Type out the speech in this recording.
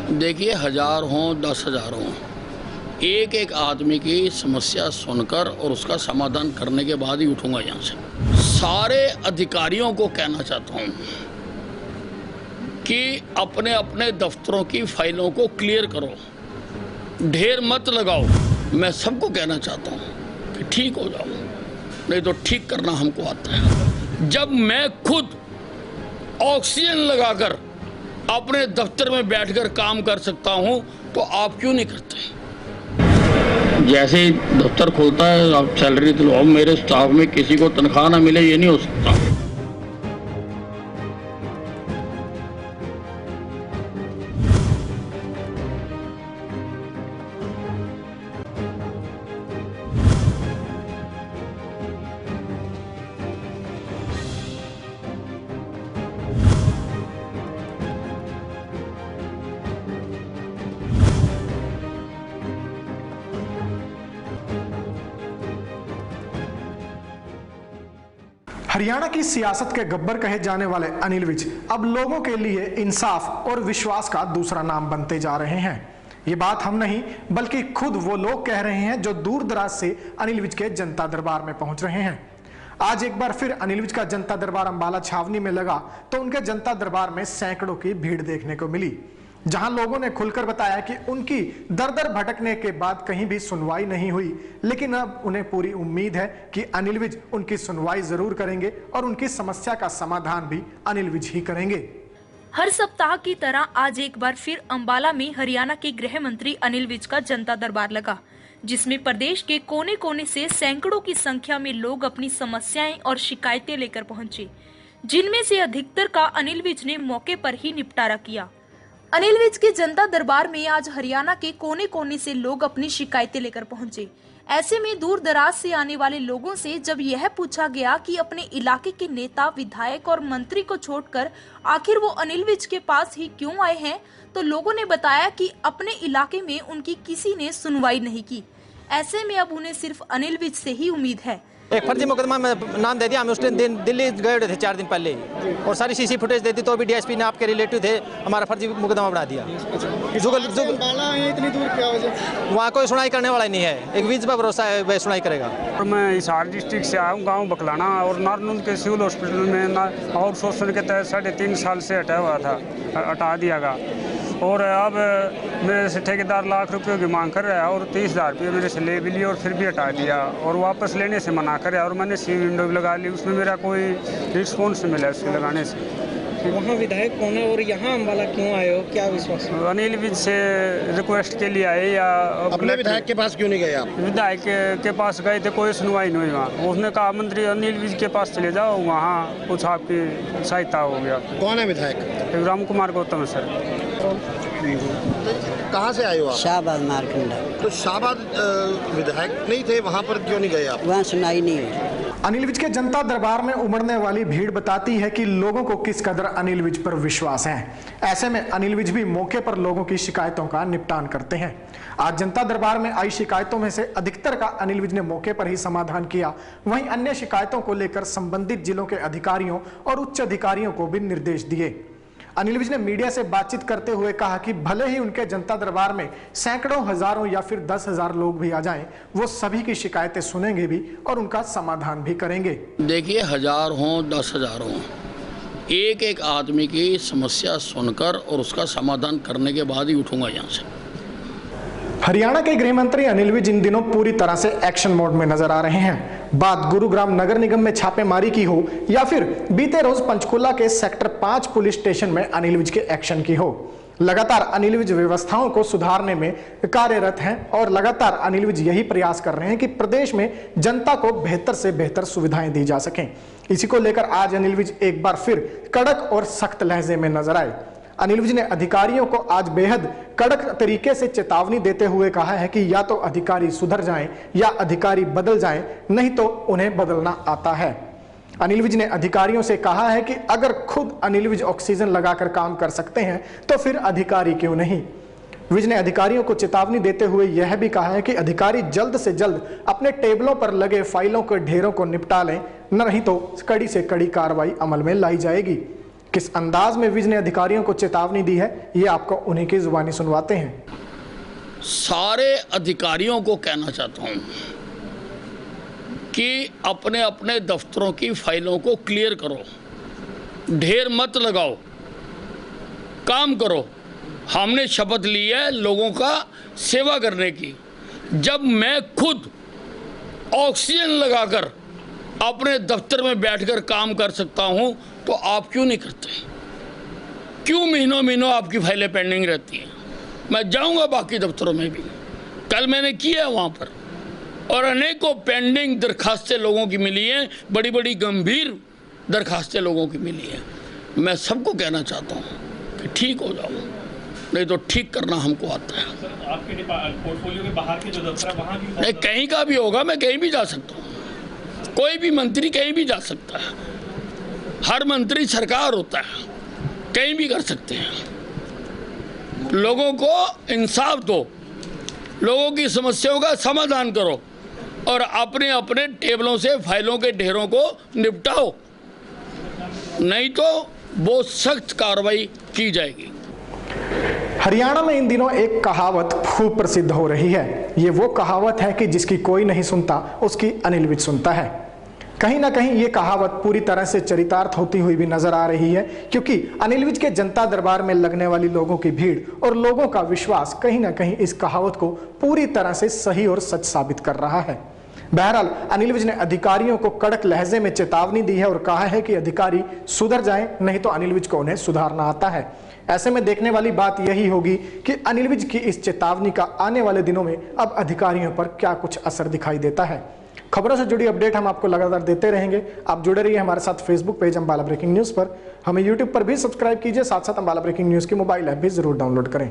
देखिए, 1000 हों 10,000 हों, एक एक आदमी की समस्या सुनकर और उसका समाधान करने के बाद ही उठूंगा यहाँ से। सारे अधिकारियों को कहना चाहता हूँ कि अपने अपने दफ्तरों की फाइलों को क्लियर करो, ढेर मत लगाओ। मैं सबको कहना चाहता हूँ कि ठीक हो जाओ, नहीं तो ठीक करना हमको आता है। जब मैं खुद ऑक्सीजन लगाकर अपने दफ्तर में बैठकर काम कर सकता हूं तो आप क्यों नहीं करते? जैसे ही दफ्तर खुलता है आप सैलरी दिलवाओ, मेरे स्टाफ में किसी को तनख्वाह ना मिले, ये नहीं हो सकता। हरियाणा की सियासत के गब्बर कहे जाने वाले अनिल विज अब लोगों के लिए इंसाफ और विश्वास का दूसरा नाम बनते जा रहे हैं। ये बात हम नहीं बल्कि खुद वो लोग कह रहे हैं जो दूर दराज से अनिल विज के जनता दरबार में पहुंच रहे हैं। आज एक बार फिर अनिल विज का जनता दरबार अंबाला छावनी में लगा तो उनके जनता दरबार में सैकड़ों की भीड़ देखने को मिली, जहां लोगों ने खुलकर बताया कि उनकी दर दर भटकने के बाद कहीं भी सुनवाई नहीं हुई, लेकिन अब उन्हें पूरी उम्मीद है कि अनिल विज उनकी सुनवाई जरूर करेंगे और उनकी समस्या का समाधान भी अनिल विज ही करेंगे। हर सप्ताह की तरह आज एक बार फिर अंबाला में हरियाणा के गृह मंत्री अनिल विज का जनता दरबार लगा, जिसमें प्रदेश के कोने कोने से सैकड़ों की संख्या में लोग अपनी समस्याएं और शिकायतें लेकर पहुंचे, जिनमें से अधिकतर का अनिल विज ने मौके पर ही निपटारा किया। अनिल विज के जनता दरबार में आज हरियाणा के कोने कोने से लोग अपनी शिकायतें लेकर पहुंचे। ऐसे में दूर दराज से आने वाले लोगों से जब यह पूछा गया कि अपने इलाके के नेता, विधायक और मंत्री को छोड़कर आखिर वो अनिल विज के पास ही क्यों आए हैं, तो लोगों ने बताया कि अपने इलाके में उनकी किसी ने सुनवाई नहीं की। ऐसे में अब उन्हें सिर्फ अनिल विज से ही उम्मीद है। एक फर्जी मुकदमा में नाम दे दिया, हम उस दिन दिल्ली गए हुए थे 4 दिन पहले, और सारी सीसी फुटेज दे दी, तो अभी डीएसपी ने आपके रिलेटिव थे, हमारा फर्जी मुकदमा बना दिया। इतनी दूर क्या वजह? वहाँ कोई सुनाई करने वाला नहीं है, एक विज पर भरोसा है वह सुनाई करेगा। मैं हिसार डिस्ट्रिक्ट से आया हूँ, गाँव बकलाना, और नारनूल के सिविल हॉस्पिटल में आउटसोर्सिंग के तहत 3.5 साल से हटा हुआ था, हटा दिया गया। और अब मेरे से ठेकेदार लाख रुपये की मांग कर रहा है और 30,000 रुपये मेरे से ले भी लिए और फिर भी हटा दिया, और वापस लेने से मना कर रहा है। और मैंने सी विंडो भी लगा ली, उसमें मेरा कोई रिस्पॉन्स नहीं मिला उसके लगाने से। वहाँ विधायक कौन है और यहाँ अम्बाला क्यों आए हो, क्या विश्वास? अनिल विज से रिक्वेस्ट के लिए आए, या अपने विधायक के पास क्यों नहीं गए आप? विधायक के पास गए थे, कोई सुनवाई नहीं हुई वहाँ। उसने कहा मंत्री अनिल विज के पास चले जाओ, वहाँ कुछ आपकी सहायता हो गया। कौन है विधायक? राम कुमार गौतम सर। कहाँ से आए हो आप? शाहबाद मारकंडा। तो शाहबाद विधायक नहीं थे, वहाँ पर क्यों नहीं गए आप? वहाँ सुनाई नहीं हुई। अनिल विज के जनता दरबार में उमड़ने वाली भीड़ बताती है कि लोगों को किस कदर अनिल विज पर विश्वास है। ऐसे में अनिल विज भी मौके पर लोगों की शिकायतों का निपटान करते हैं। आज जनता दरबार में आई शिकायतों में से अधिकतर का अनिल विज ने मौके पर ही समाधान किया। वहीं अन्य शिकायतों को लेकर संबंधित जिलों के अधिकारियों और उच्च अधिकारियों को भी निर्देश दिए। अनिल विज ने मीडिया से बातचीत करते हुए कहा कि भले ही उनके जनता दरबार में सैकड़ों, हजारों या फिर 10,000 लोग भी आ जाएं, वो सभी की शिकायतें सुनेंगे भी और उनका समाधान भी करेंगे। देखिए, 1000 हों 10,000 हों, एक एक आदमी की समस्या सुनकर और उसका समाधान करने के बाद ही उठूंगा यहाँ से। हरियाणा के गृह मंत्री अनिल विज इन दिनों पूरी तरह से एक्शन मोड में नजर आ रहे हैं। बात गुरुग्राम नगर निगम में छापेमारी की हो या फिर बीते रोज पंचकुला के सेक्टर 5 पुलिस स्टेशन में अनिल विज के एक्शन की हो, लगातार अनिल विज व्यवस्थाओं को सुधारने में कार्यरत हैं और लगातार अनिल विज यही प्रयास कर रहे हैं कि प्रदेश में जनता को बेहतर से बेहतर सुविधाएं दी जा सकें। इसी को लेकर आज अनिल विज एक बार फिर कड़क और सख्त लहजे में नजर आए। अनिल विज ने अधिकारियों को आज बेहद कड़क तरीके से चेतावनी देते हुए कहा है कि या तो अधिकारी सुधर जाएं या अधिकारी बदल जाएं, नहीं तो उन्हें बदलना आता है। अनिल विज ने अधिकारियों से कहा है कि अगर खुद अनिल विज ऑक्सीजन लगाकर काम कर सकते हैं तो फिर अधिकारी क्यों नहीं। विज ने अधिकारियों को चेतावनी देते हुए यह भी कहा है कि अधिकारी जल्द से जल्द अपने टेबलों पर लगे फाइलों के ढेरों को निपटा लें, नहीं तो कड़ी से कड़ी कार्रवाई अमल में लाई जाएगी। किस अंदाज में विज ने अधिकारियों को चेतावनी दी है, ये आपको उन्हीं की जुबानी सुनवाते हैं। सारे अधिकारियों को कहना चाहता हूं कि अपने अपने दफ्तरों की फाइलों को क्लियर करो, ढेर मत लगाओ, काम करो। हमने शपथ ली है लोगों का सेवा करने की। जब मैं खुद ऑक्सीजन लगाकर अपने दफ्तर में बैठकर काम कर सकता हूं तो आप क्यों नहीं करते? क्यों महीनों महीनों आपकी फाइलें पेंडिंग रहती हैं? मैं जाऊंगा बाकी दफ्तरों में भी, कल मैंने किया है वहां पर, और अनेकों पेंडिंग दरखास्तें लोगों की मिली हैं, बड़ी बड़ी गंभीर दरखास्तें लोगों की मिली हैं। मैं सबको कहना चाहता हूं कि ठीक हो जाओ, नहीं तो ठीक करना हमको आता है। आपके पोर्टफोलियो के बाहर के जो दफ्तर है वहाँ भी नहीं, कहीं का भी होगा, मैं कहीं भी जा सकता हूँ। कोई भी मंत्री कहीं भी जा सकता है, हर मंत्री सरकार होता है, कहीं भी कर सकते हैं। लोगों को इंसाफ दो, लोगों की समस्याओं का समाधान करो और अपने अपने टेबलों से फाइलों के ढेरों को निपटाओ, नहीं तो बहुत सख्त कार्रवाई की जाएगी। हरियाणा में इन दिनों एक कहावत खूब प्रसिद्ध हो रही है। ये वो कहावत है कि जिसकी कोई नहीं सुनता उसकी अनिल विज सुनता है। कहीं ना कहीं ये कहावत पूरी तरह से चरितार्थ होती हुई भी नजर आ रही है, क्योंकि अनिल विज के जनता दरबार में लगने वाली लोगों की भीड़ और लोगों का विश्वास कहीं ना कहीं इस कहावत को पूरी तरह से सही और सच साबित कर रहा है। बहरहाल अनिल विज ने अधिकारियों को कड़क लहजे में चेतावनी दी है और कहा है कि अधिकारी सुधर जाएं, नहीं तो अनिल विज को उन्हें सुधारना आता है। ऐसे में देखने वाली बात यही होगी कि अनिल विज की इस चेतावनी का आने वाले दिनों में अब अधिकारियों पर क्या कुछ असर दिखाई देता है। खबरों से जुड़ी अपडेट हम आपको लगातार देते रहेंगे। आप जुड़े रहिए हमारे साथ Facebook page Ambala breaking news पर। हमें यूट्यूब पर भी सब्सक्राइब कीजिए, साथ साथ अंबाला ब्रेकिंग न्यूज की मोबाइल ऐप भी जरूर डाउनलोड करें।